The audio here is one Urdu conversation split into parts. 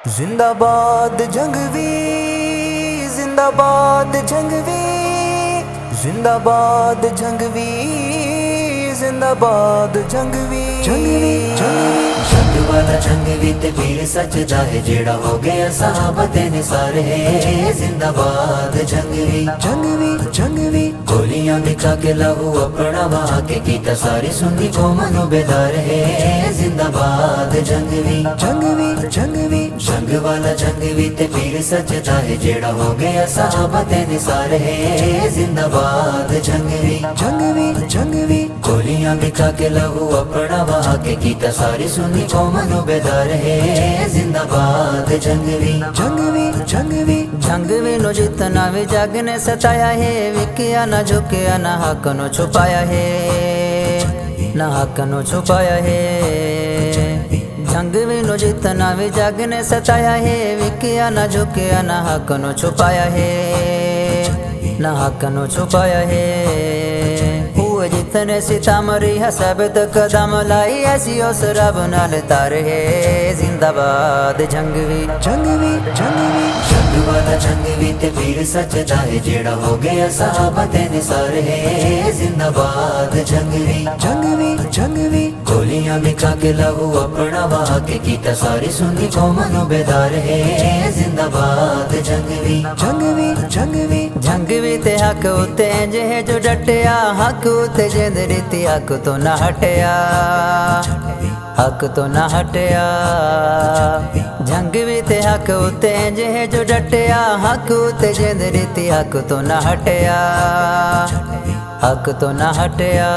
زندہ باد جنگوی، زندہ باد جنگوی، زندہ باد جنگوی، زندہ باد جنگوی، جنگوی جنگوی جنگ والا جنگوی تے پیر سچدا ہے جیڑا ہو گیا صحابہ تے نثار ہے زندہ باد جنگوی جنگوی جنگوی گولیاں دکھا کے لہو اپنا وہا کے کیتا ساری سنی قوم نو بیدار ہے زندہ باد جنگوی جنگوی جنگوی جنگ والا جنگوی تے پیر سچدا ہے جیڑا ہو گیا صحابہ تے نثار ہے زندہ باد جنگوی جنگوی جنگوی گولیاں دکھا کے لہو اپنا وہا کے کیتا ساری سنی قوم نو بیدار ہے زندہ باد جنگوی جنگوی جنگوی جنگوی نو جتنا بھی جگ نے ستایا ہے، وکیا نہ جھکیا نہ حق نو چھپایا ہے، نہ حق نو چھپایا ہے۔ جنگوی نو جتنا بھی جگ نے ستایا ہے، وکیا نہ جھکیا نہ حق نو چھپایا ہے، نہ حق نو چھپایا ہے۔ ہوئے جتنے ستم ریہ ثابت قدم لائی، ایسی اس رب نال تار ہے زندہ باد جنگوی جنگوی جنگوی جنگ والا جنگوی تے پیر سچدا ہے جیڑا ہو گیا صحابہ تے نثار ہے زندہ باد جنگوی جنگوی جنگوی گولیاں دکھا کے لہو اپنا وہا کے کیتا ساری سنی قوم نو بیدار ہے زندہ باد جنگوی جنگوی جنگوی جنگوی تے حق اتے انج ہے جو ڈٹیا، حق اتے جند ریتی حق تو نہ ہٹیا، حق تو نہ ہٹیا۔ جنگوی تے حق اتے انج ہے جو ڈٹیا، حق اتے جند ریتی حق تو نہ ہٹیا، حق تو نہ ہٹیا۔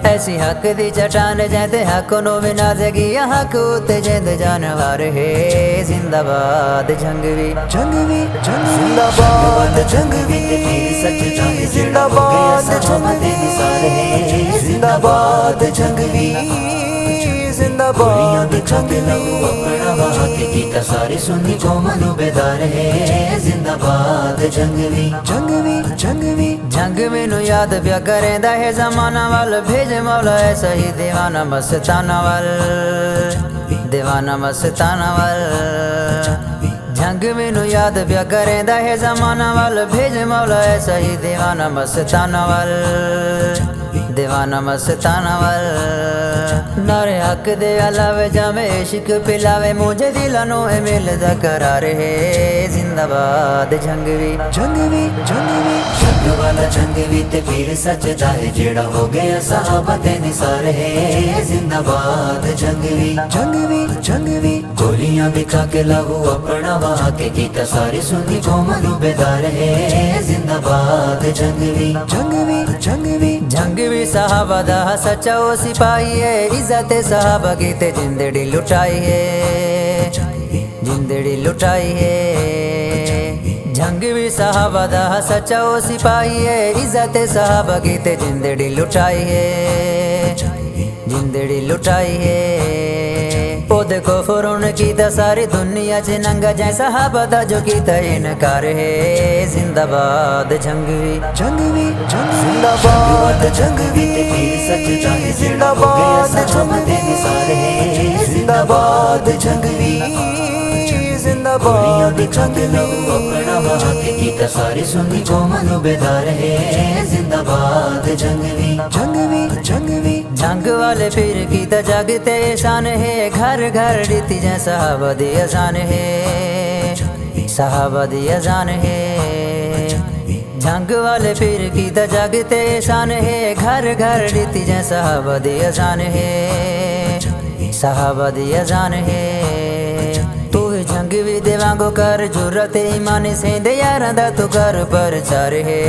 ایسی حق دی چٹان جیندے حق نو بھی نہ جگیا، حق اتے جند جانوار ہے زندہ باد جنگوی جنگوی زندہ باد جنگوی، زندہ باد جنگوی، زندہ باد جنگوی، زندہ گولیاں باد دکھا کے لہو اپنا وہا کے کیتا ساری سنی قوم نو بیدار ہے زندہ باد جنگوی جنگوی جنگوی جنگ مینو یاد پیا کریندا ہے زمانہ وال، بھیج مولا ایسا ہی دیوانہ مستانہ وال، دیوانہ مستانہ وال۔ جنگ مینو یاد پیا کریندا ہے زمانہ وال، بھیج مولا ایسا ہی دیوانہ مستانہ وال، دیوانہ مستانہ وال۔ نعرے حق دے علاوے جامے عشق پلاوے، مجھے دلانو اے ملدا قرار ہے زندہ باد جنگوی جنگوی جنگوی جنگ والا جنگوی تے پیر سچدا ہے جیڑا ہو گیا صحابہ تے نثار ہے زندہ باد جنگوی جنگوی جنگوی گولیاں دکھا کے لہو اپنا وہا کے کیتا ساری سنی قوم نو بیدار ہے زندہ باد جنگوی جنگوی جنگوی جنگوی صحابہ دا سچا او سپاہی ہے، عزت صحابہ کی تے جندڑی لٹائی ہے، جندڑی لٹائی ہے۔ جنگوی صحابہ دا سچا او سپاہی ہے، عزت صحابہ کی تے جندڑی لٹائی ہے، جندڑی لٹائی ہے۔ او دیکھو فرون کیتا ساری دنیا چ ننگا، جائیں صحابہ دا جو کیتا انکار ہے زندہ باد جنگوی جنگوی زندہ باد جنگوی، زندہ باد جنگوی، زندہ باد جنگوی، زندہ گولیاں باد دکھا کے لہو جنگوی، اپنا وہا کے کیتا ساری سنی قوم نو بیدار ہے زندہ باد جنگوی جنگوی جنگوی جنگ والے پیر کی تا جاگتے شان ہے، گھر گھر ڈیتی جائیں صحابہ دی اذان ہے، صحابہ دی اذان ہے۔ جنگ والے پیر کی تا جاگتے شان ہے، گھر گھر ڈیتی جائیں صحابہ دی اذان ہے، صحابہ دی اذان ہے۔ تو ہی جنگوی دے وانگو کر جرت ایمان سیندے یاراں دا تو کر پرچار ہے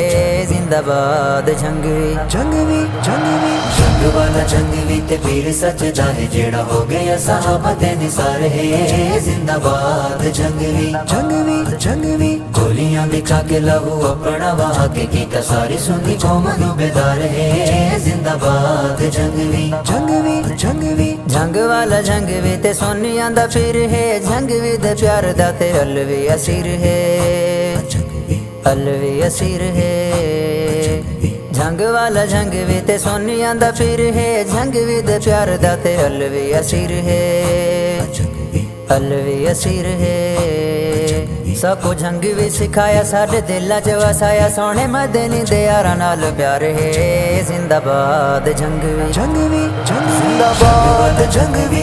زندہ باد جنگوی جنگوی جنگوی جنگ والا جنگوی تے پیر سچدا ہے جیڑا ہو گیا صحابہ تے نثار ہے زندہ باد جنگوی جنگوی جنگوی گولیاں دکھا کے لہو اپنا وہا کے کیتا ساری سنی قوم نو بیدار ہے زندہ باد جنگوی جنگوی جنگوی جنگ والا جنگوی تے سونیاں دا پیر ہے، جنگوی دے پیار دا تے الوی اسیر ہے، الوی اسیر ہے۔ جنگ والا جنگوی تے سونیاں دا پیر ہے، جنگوی دے پیار دا تے الوی اسیر ہے، ਅਲਵੀ ਅਸੀਰ ਹੈ ਸਭ ਕੁਝ ਜੰਗ ਵੀ ਸਿਖਾਇਆ ਸਾਡੇ ਦਿਲਾਂ 'ਚ ਵਸਾਇਆ ਸੋਹਣੇ ਮਦਨੀ ਦੇ ਯਾਰਾਂ ਨਾਲ ਪਿਆਰ ਹੈ ਜ਼ਿੰਦਾਬਾਦ ਜੰਗ ਵੀ ਜ਼ਿੰਦਾਬਾਦ ਜੰਗ ਵੀ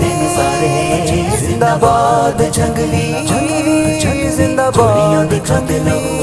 ਵੀ ਜ਼ਿੰਦਾਬਾਦ ਜੰਗ ਵੀ ਜ਼ਿੰਦਾਬਾਦ ਜੰਗ ਵੀ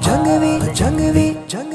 ਜੰਗ ਵੀ ਜੰਗ ਵੀ ਜੰਗ